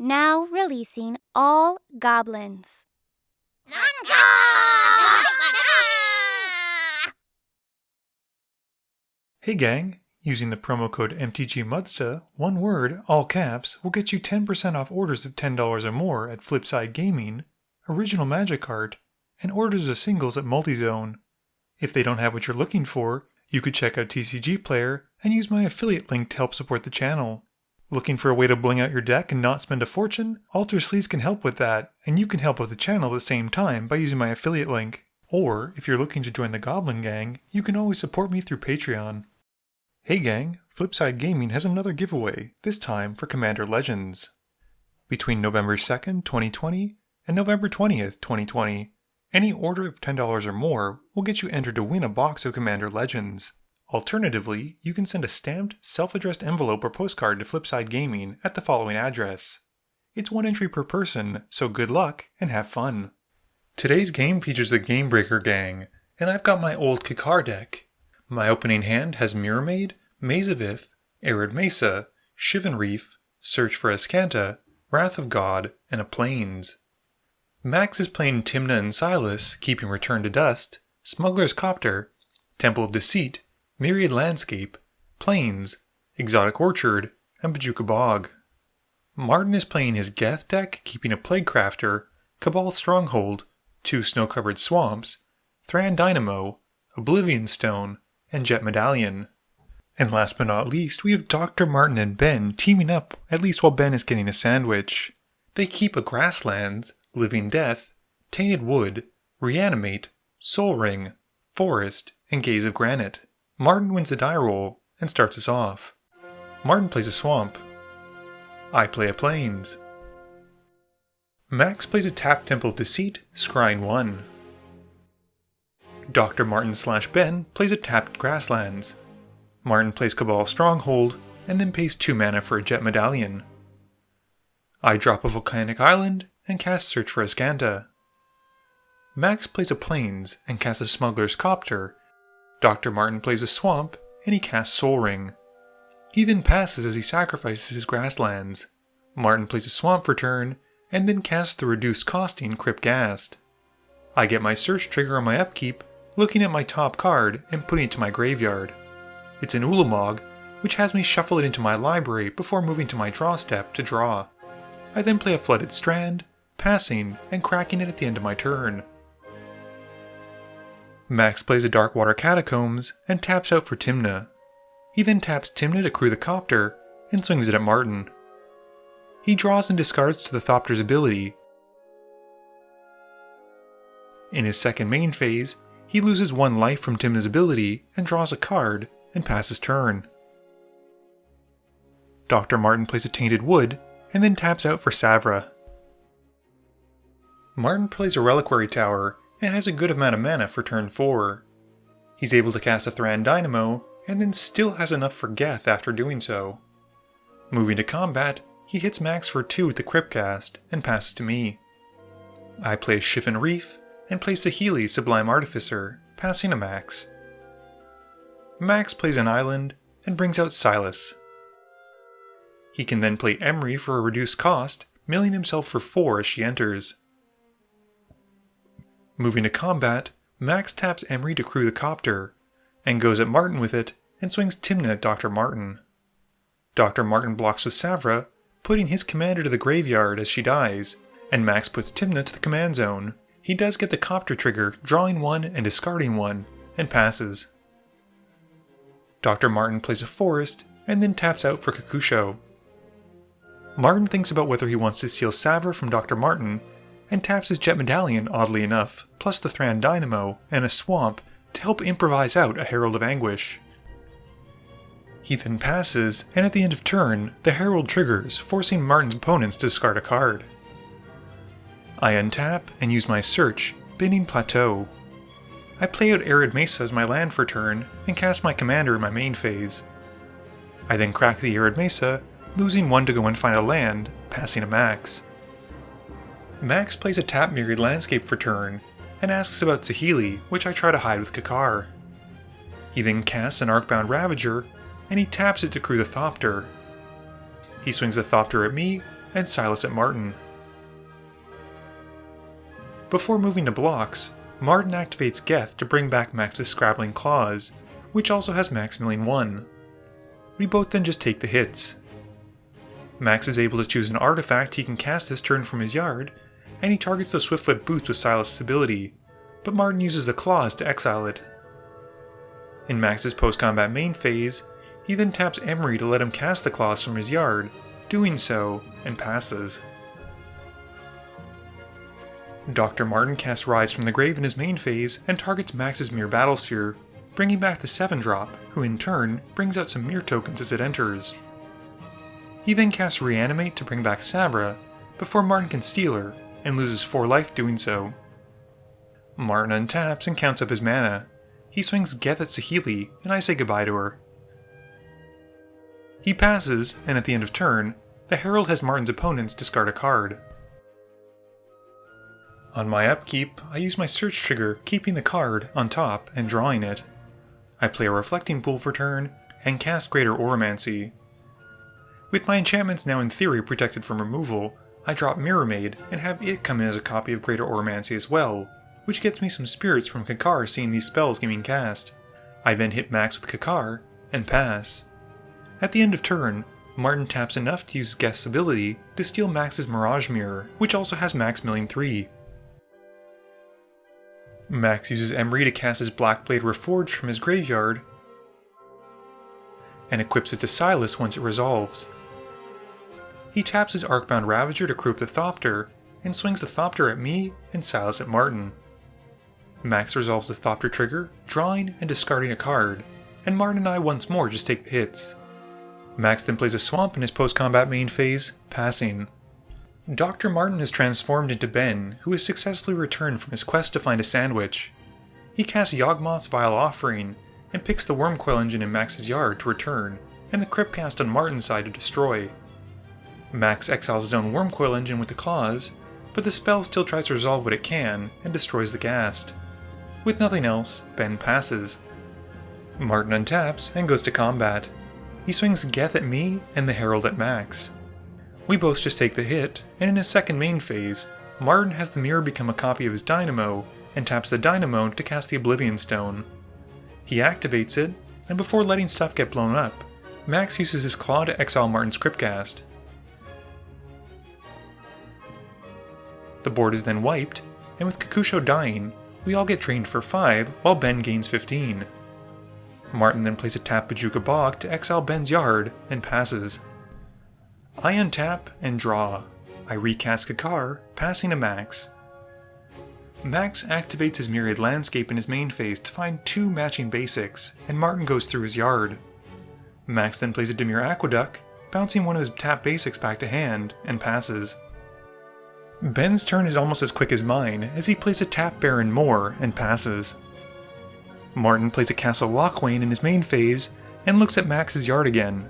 Now releasing all goblins. Hey gang, using the promo code MTGMudsta, one word, all caps, will get you 10% off orders of $10 or more at Flipside Gaming, Original Magic Art, and orders of singles at Multizone. If they don't have what you're looking for, you could check out TCG Player and use my affiliate link to help support the channel. Looking for a way to bling out your deck and not spend a fortune? Alter Sleaze can help with that, and you can help with the channel at the same time by using my affiliate link. Or, if you're looking to join the Goblin Gang, you can always support me through Patreon. Hey gang, Flipside Gaming has another giveaway, this time for Commander Legends. Between November 2nd, 2020 and November 20th, 2020, any order of $10 or more will get you entered to win a box of Commander Legends. Alternatively, you can send a stamped, self-addressed envelope or postcard to Flipside Gaming at the following address. It's one entry per person, so good luck and have fun. Today's game features the Gamebreaker gang, and I've got my old Kykar deck. My opening hand has Mirror Maid, Maze of Ith, Arid Mesa, Shivan Reef, Search for Escalating, Wrath of God, and a Plains. Max is playing Tymna and Silas, keeping Return to Dust, Smuggler's Copter, Temple of Deceit, Myriad Landscape, Plains, Exotic Orchard, and Bajuka Bog. Martin is playing his Geth deck, keeping a Plaguecrafter, Cabal Stronghold, 2 Snow-Covered Swamps, Thran Dynamo, Oblivion Stone, and Jet Medallion. And last but not least, we have Dr. Martin and Ben teaming up, at least while Ben is getting a sandwich. They keep a Grasslands, Living Death, Tainted Wood, Reanimate, Soul Ring, Forest, and Gaze of Granite. Martin wins the die roll and starts us off. Martin plays a Swamp. I play a Plains. Max plays a tapped Temple of Deceit, Scrying 1. Dr. Martin/Ben plays a tapped Grasslands. Martin plays Cabal Stronghold, and then pays 2 mana for a Jet Medallion. I drop a Volcanic Island and cast Search for Escalating. Max plays a Plains and casts a Smuggler's Copter. Dr. Martin plays a Swamp, and he casts Soul Ring. He then passes as he sacrifices his Grasslands. Martin plays a Swamp for turn, and then casts the reduced costing Crypt Ghast. I get my search trigger on my upkeep, looking at my top card and putting it to my graveyard. It's an Ulamog, which has me shuffle it into my library before moving to my draw step to draw. I then play a Flooded Strand, passing and cracking it at the end of my turn. Max plays a Darkwater Catacombs and taps out for Tymna. He then taps Tymna to crew the Copter and swings it at Martin. He draws and discards to the Thopter's ability. In his second main phase, he loses 1 life from Tymna's ability and draws a card and passes turn. Dr. Martin plays a Tainted Wood and then taps out for Savra. Martin plays a Reliquary Tower and has a good amount of mana for turn 4. He's able to cast a Thran Dynamo and then still has enough for Geth after doing so. Moving to combat, he hits Max for 2 with the Crypt Ghast and passes to me. I play Shivan Reef and play Saheeli Sublime Artificer, passing to Max. Max plays an island and brings out Silas. He can then play Emery for a reduced cost, milling himself for 4 as she enters. Moving to combat, Max taps Emery to crew the Copter, and goes at Martin with it and swings Tymna at Dr. Martin. Dr. Martin blocks with Savra, putting his commander to the graveyard as she dies, and Max puts Tymna to the command zone. He does get the Copter trigger, drawing 1 and discarding 1, and passes. Dr. Martin plays a Forest, and then taps out for Kakusho. Martin thinks about whether he wants to steal Savra from Dr. Martin, and taps his Jet Medallion oddly enough, plus the Thran Dynamo and a Swamp to help improvise out a Herald of Anguish. He then passes, and at the end of turn, the Herald triggers, forcing Martin's opponents to discard a card. I untap and use my search, binning Plateau. I play out Arid Mesa as my land for turn, and cast my commander in my main phase. I then crack the Arid Mesa, losing 1 to go and find a land, passing to Max. Max plays a tap Myriad Landscape for turn, and asks about Saheeli, which I try to hide with Kykar. He then casts an Arcbound Ravager, and he taps it to crew the Thopter. He swings the Thopter at me, and Silas at Martin. Before moving to blocks, Martin activates Geth to bring back Max's Scrabbling Claws, which also has max milling 1. We both then just take the hits. Max is able to choose an artifact he can cast this turn from his yard, and he targets the Swiftfoot Boots with Silas' ability, but Martin uses the Claws to exile it. In Max's post-combat main phase, he then taps Emery to let him cast the Claws from his yard, doing so, and passes. Dr. Martin casts Rise from the Grave in his main phase and targets Max's Mirror Battlesphere, bringing back the 7-drop, who in turn brings out some Mirror tokens as it enters. He then casts Reanimate to bring back Savra, before Martin can steal her, and loses 4 life doing so. Martin untaps and counts up his mana. He swings Geth at Saheeli, and I say goodbye to her. He passes, and at the end of turn, the Herald has Martin's opponents discard a card. On my upkeep, I use my search trigger, keeping the card on top and drawing it. I play a Reflecting Pool for turn, and cast Greater Oromancy. With my enchantments now in theory protected from removal, I drop Mirror Maid and have it come in as a copy of Greater Oromancy as well, which gets me some spirits from Kykar seeing these spells getting cast. I then hit Max with Kykar, and pass. At the end of turn, Martin taps enough to use Geth's ability to steal Max's Mirage Mirror, which also has max milling 3. Max uses Emery to cast his Blackblade Reforged from his graveyard, and equips it to Silas once it resolves. He taps his Arcbound Ravager to crew up the Thopter, and swings the Thopter at me and Silas at Martin. Max resolves the Thopter trigger, drawing and discarding a card, and Martin and I once more just take the hits. Max then plays a Swamp in his post-combat main phase, passing. Dr. Martin is transformed into Ben, who has successfully returned from his quest to find a sandwich. He casts Yawgmoth's Vile Offering, and picks the Wormcoil engine in Max's yard to return, and the Cryptcast on Martin's side to destroy. Max exiles his own Wormcoil engine with the Claws, but the spell still tries to resolve what it can, and destroys the cast. With nothing else, Ben passes. Martin untaps, and goes to combat. He swings Geth at me, and the Herald at Max. We both just take the hit, and in his second main phase, Martin has the mirror become a copy of his Dynamo, and taps the Dynamo to cast the Oblivion Stone. He activates it, and before letting stuff get blown up, Max uses his Claw to exile Martin's Cryptcast. The board is then wiped, and with Kakusho dying, we all get drained for 5, while Ben gains 15. Martin then plays a tap Bajuka Bog to exile Ben's yard, and passes. I untap and draw. I recast Kykar, passing to Max. Max activates his Myriad Landscape in his main phase to find 2 matching basics, and Martin goes through his yard. Max then plays a Dimir Aqueduct, bouncing one of his tap basics back to hand, and passes. Ben's turn is almost as quick as mine, as he plays a tap Baron Moore, and passes. Martin plays a Castle Lochwain in his main phase, and looks at Max's yard again.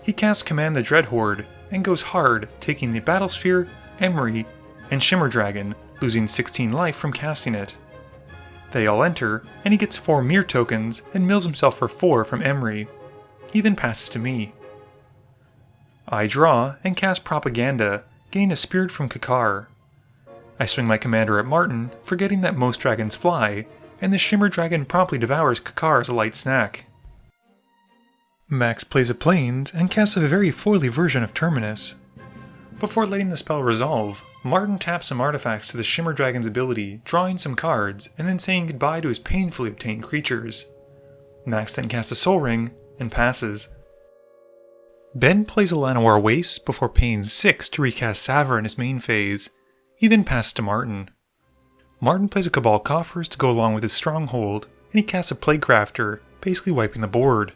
He casts Command the Dreadhorde, and goes hard, taking the Battlesphere, Emery, and Shimmer Dragon, losing 16 life from casting it. They all enter, and he gets 4 Mirror tokens, and mills himself for 4 from Emery. He then passes to me. I draw, and cast Propaganda, getting a Spirit from Kykar. I swing my commander at Martin, forgetting that most dragons fly, and the Shimmer Dragon promptly devours Kykar as a light snack. Max plays a Plains and casts a very foily version of Terminus. Before letting the spell resolve, Martin taps some artifacts to the Shimmer Dragon's ability, drawing some cards, and then saying goodbye to his painfully obtained creatures. Max then casts a Soul Ring, and passes. Ben plays a Llanowar Waste before paying 6 to recast Savra in his main phase. He then passes to Martin. Martin plays a Cabal Coffers to go along with his Stronghold, and he casts a Plaguecrafter, basically wiping the board.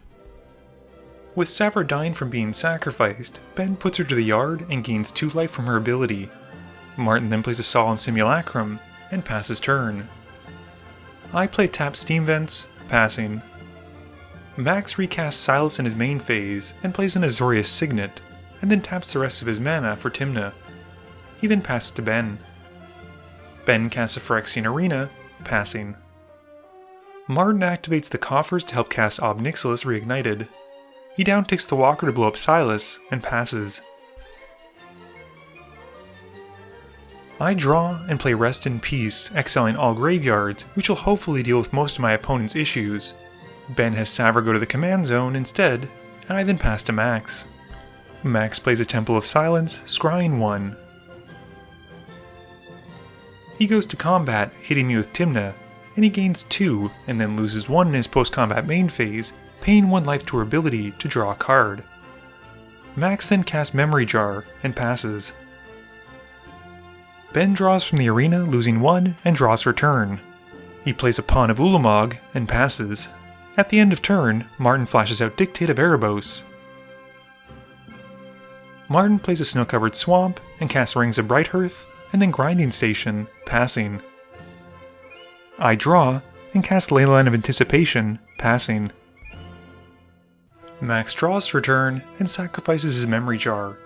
With Savra dying from being sacrificed, Ben puts her to the yard and gains 2 life from her ability. Martin then plays a Solemn Simulacrum, and passes turn. I play tap Steam Vents, passing. Max recasts Silas in his main phase, and plays an Azorius Signet, and then taps the rest of his mana for Tymna. He then passes to Ben. Ben casts a Phyrexian Arena, passing. Martin activates the Coffers to help cast Ob Nixilis Reignited. He downticks the Walker to blow up Silas, and passes. I draw and play Rest in Peace, exiling all graveyards, which will hopefully deal with most of my opponent's issues. Ben has Savra go to the command zone instead, and I then pass to Max. Max plays a Temple of Silence, scrying 1. He goes to combat, hitting me with Tymna, and he gains 2 and then loses 1 in his post-combat main phase, paying 1 life to her ability to draw a card. Max then casts Memory Jar and passes. Ben draws from the arena, losing 1, and draws for turn. He plays a Pawn of Ulamog and passes. At the end of turn, Martin flashes out Dictate of Erebos. Martin plays a Snow-Covered Swamp and casts Rings of Brighthearth, and then Grinding Station, passing. I draw and cast Leyline of Anticipation, passing. Max draws for turn and sacrifices his Memory Jar.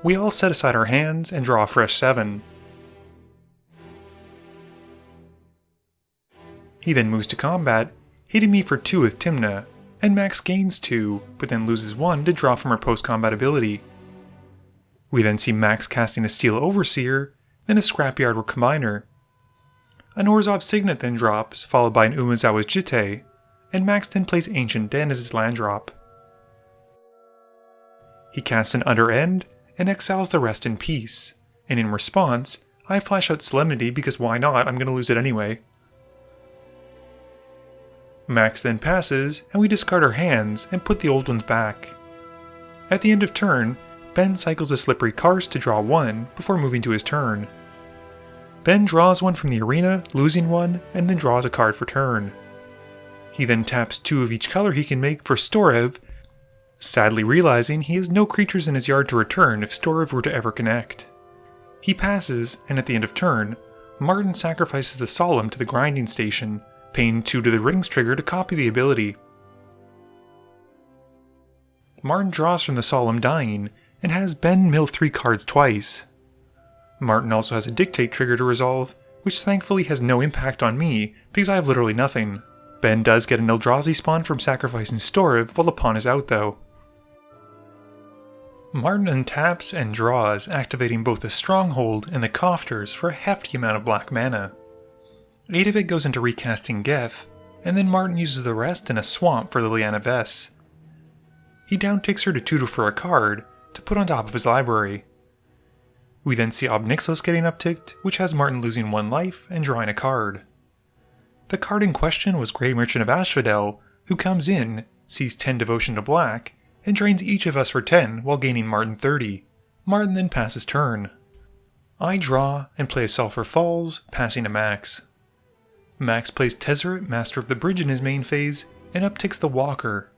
We all set aside our hands and draw a fresh 7. He then moves to combat, hitting me for 2 with Tymna, and Max gains 2, but then loses 1 to draw from her post-combat ability. We then see Max casting a Steel Overseer, then a Scrapyard Recombiner. An Orzhov Signet then drops, followed by an Umezawa's Jitte, and Max then plays Ancient Den as his land drop. He casts an Under End and exiles the Rest in Peace, and in response, I flash out Solemnity because why not, I'm going to lose it anyway. Max then passes, and we discard our hands and put the old ones back. At the end of turn, Ben cycles a Slippery Karst to draw 1 before moving to his turn. Ben draws 1 from the arena, losing 1, and then draws a card for turn. He then taps 2 of each color he can make for Storev, sadly realizing he has no creatures in his yard to return if Storev were to ever connect. He passes, and at the end of turn, Martin sacrifices the Solemn to the Grinding Station, paying 2 to the Rings trigger to copy the ability. Martin draws from the Solemn dying, and has Ben mill 3 cards twice. Martin also has a Dictate trigger to resolve, which thankfully has no impact on me, because I have literally nothing. Ben does get an Eldrazi spawn from sacrificing Storev while the pawn is out though. Martin untaps and draws, activating both the Stronghold and the Cofters for a hefty amount of black mana. 8 of it goes into recasting Geth, and then Martin uses the rest in a Swamp for Liliana Vess. He downticks her to tutor for a card to put on top of his library. We then see Obnixilis getting upticked, which has Martin losing 1 life and drawing a card. The card in question was Grey Merchant of Asphodel, who comes in, sees 10 Devotion to Black, and drains each of us for 10 while gaining Martin 30. Martin then passes turn. I draw and play a Sulphur Falls, passing to Max. Max plays Tezzeret, Master of the Bridge in his main phase, and upticks the Walker.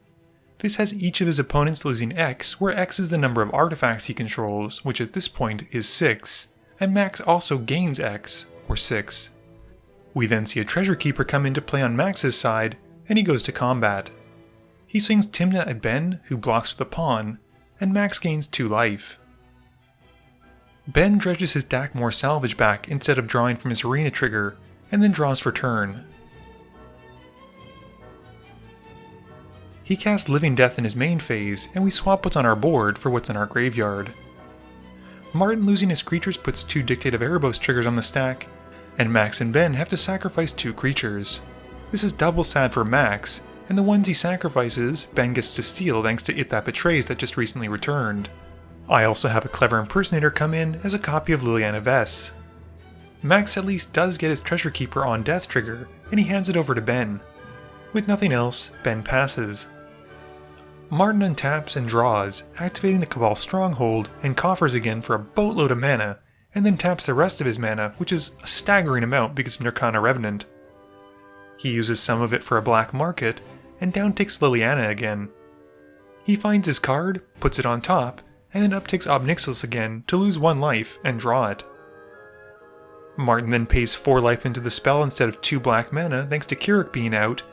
This has each of his opponents losing X, where X is the number of artifacts he controls, which at this point is 6, and Max also gains X, or 6. We then see a Treasure Keeper come into play on Max's side, and he goes to combat. He swings Tymna at Ben, who blocks with a pawn, and Max gains 2 life. Ben dredges his Dakmor Salvage back instead of drawing from his Arena trigger, and then draws for turn. He casts Living Death in his main phase, and we swap what's on our board for what's in our graveyard. Martin losing his creatures puts 2 Dictate of Erebos triggers on the stack, and Max and Ben have to sacrifice 2 creatures. This is double sad for Max, and the ones he sacrifices, Ben gets to steal thanks to It That Betrays that just recently returned. I also have a Clever Impersonator come in as a copy of Liliana Vess. Max at least does get his Treasure Keeper on Death trigger, and he hands it over to Ben. With nothing else, Ben passes. Martin untaps and draws, activating the Cabal Stronghold and coffers again for a boatload of mana, and then taps the rest of his mana, which is a staggering amount because of Nirkana Revenant. He uses some of it for a black market, and downticks Liliana again. He finds his card, puts it on top, and then upticks Obnixilis again to lose 1 life and draw it. Martin then pays 4 life into the spell instead of 2 black mana thanks to Keurig being out,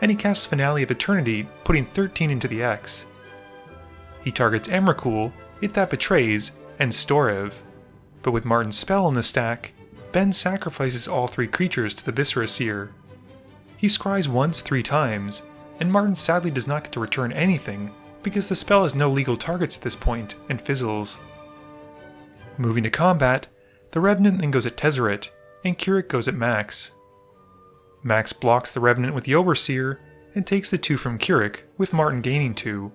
and he casts Finale of Eternity, putting 13 into the X. He targets Emrakul, It That Betrays, and Storev, but with Martin's spell in the stack, Ben sacrifices all 3 creatures to the Viscera Seer. He scries once 3 times, and Martin sadly does not get to return anything because the spell has no legal targets at this point and fizzles. Moving to combat, The Revenant then goes at Tezzeret, and Keurig goes at Max. Max blocks the Revenant with the Overseer, and takes the 2 from Keurig, with Martin gaining 2.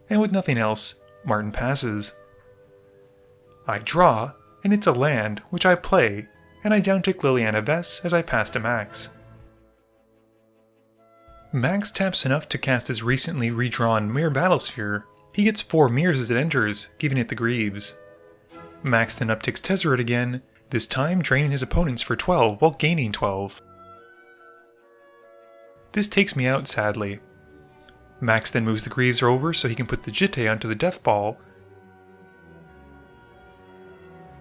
And with nothing else, Martin passes. I draw, and it's a land, which I play, and I downtick Liliana Vess as I pass to Max. Max taps enough to cast his recently redrawn Mirror Battlesphere. He gets 4 mirrors as it enters, giving it the Greaves. Max then upticks Tezzeret again, this time draining his opponents for 12 while gaining 12. This takes me out sadly. Max then moves the Greaves over so he can put the Jitte onto the Death Ball,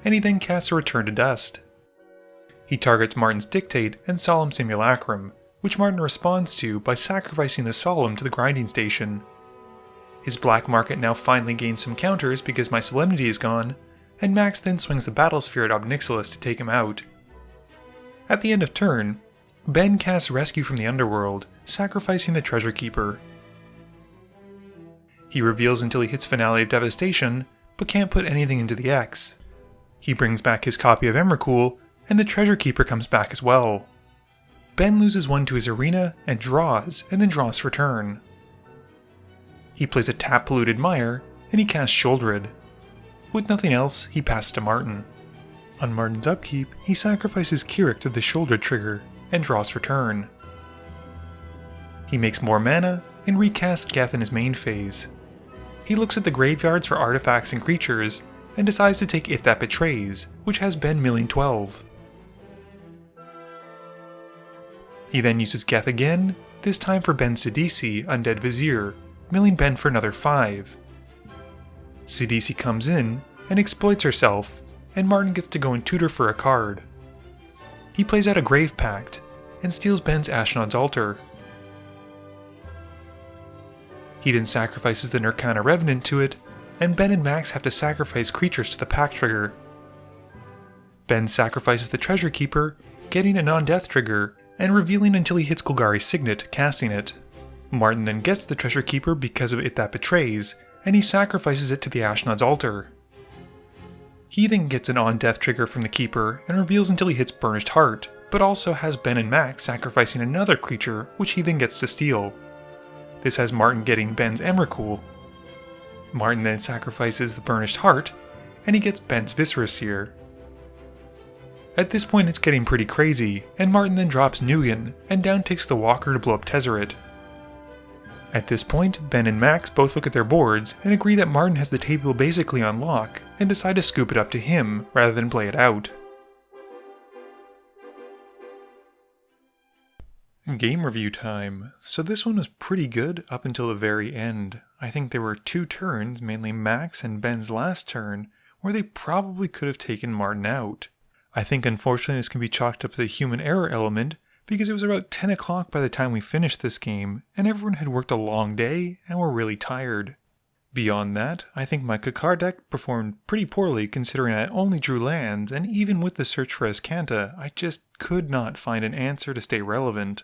and he then casts a Return to Dust. He targets Martin's Dictate and Solemn Simulacrum, which Martin responds to by sacrificing the Solemn to the grinding station. His black market now finally gains some counters because my Solemnity is gone, and Max then swings the Battlesphere at Obnixilis to take him out. At the end of turn, Ben casts Rescue from the Underworld, sacrificing the Treasure Keeper. He reveals until he hits Finale of Devastation, but can't put anything into the X. He brings back his copy of Emrakul, and the Treasure Keeper comes back as well. Ben loses 1 to his Arena and then draws for turn. He plays a tap Polluted Mire, and he casts Shouldered. With nothing else, he passes to Martin. On Martin's upkeep, he sacrifices Keurig to the Shouldered trigger, and draws for turn. He makes more mana, and recasts Geth in his main phase. He looks at the graveyards for artifacts and creatures, and decides to take It That Betrays, which has Ben milling 12. He then uses Geth again, this time for Ben's Sidisi, Undead Vizier, milling Ben for another 5. Sidisi comes in and exploits herself, and Martin gets to go and tutor for a card. He plays out a Grave Pact, and steals Ben's Ashnod's Altar. He then sacrifices the Nurkana Revenant to it, and Ben and Max have to sacrifice creatures to the Pact trigger. Ben sacrifices the Treasure Keeper, getting a non-death trigger, and revealing until he hits Golgari's Signet, casting it. Martin then gets the Treasure Keeper because of It That Betrays, and he sacrifices it to the Ashnod's Altar. He then gets an on-death trigger from the Keeper, and reveals until he hits Burnished Heart, but also has Ben and Max sacrificing another creature, which he then gets to steal. This has Martin getting Ben's Emrakul. Martin then sacrifices the Burnished Heart, and he gets Ben's Viscera Seer. At this point it's getting pretty crazy, and Martin then drops Nugan, and downticks the Walker to blow up Tezzeret. At this point, Ben and Max both look at their boards, and agree that Martin has the table basically on lock, and decide to scoop it up to him, rather than play it out. Game review time. So this one was pretty good up until the very end. I think there were 2 turns, mainly Max and Ben's last turn, where they probably could have taken Martin out. I think unfortunately this can be chalked up to the human error element, because it was about 10 o'clock by the time we finished this game, and everyone had worked a long day and were really tired. Beyond that, I think my Kykar deck performed pretty poorly considering I only drew lands, and even with the search for Escanta, I just could not find an answer to stay relevant.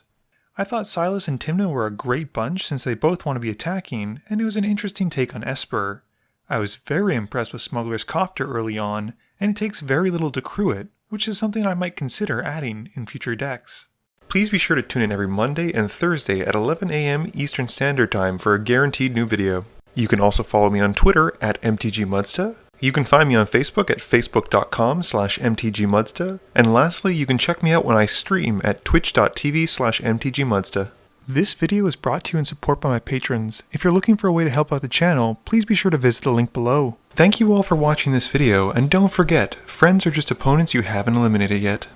I thought Silas and Tymna were a great bunch since they both want to be attacking, and it was an interesting take on Esper. I was very impressed with Smuggler's Copter early on, and it takes very little to crew it, which is something I might consider adding in future decks. Please be sure to tune in every Monday and Thursday at 11 AM Eastern Standard Time for a guaranteed new video. You can also follow me on Twitter at MTGMudsta. You can find me on Facebook at facebook.com/mtgmudsta. And lastly, you can check me out when I stream at twitch.tv/mtgmudsta. This video is brought to you in support by my patrons. If you're looking for a way to help out the channel, please be sure to visit the link below. Thank you all for watching this video, and don't forget, friends are just opponents you haven't eliminated yet.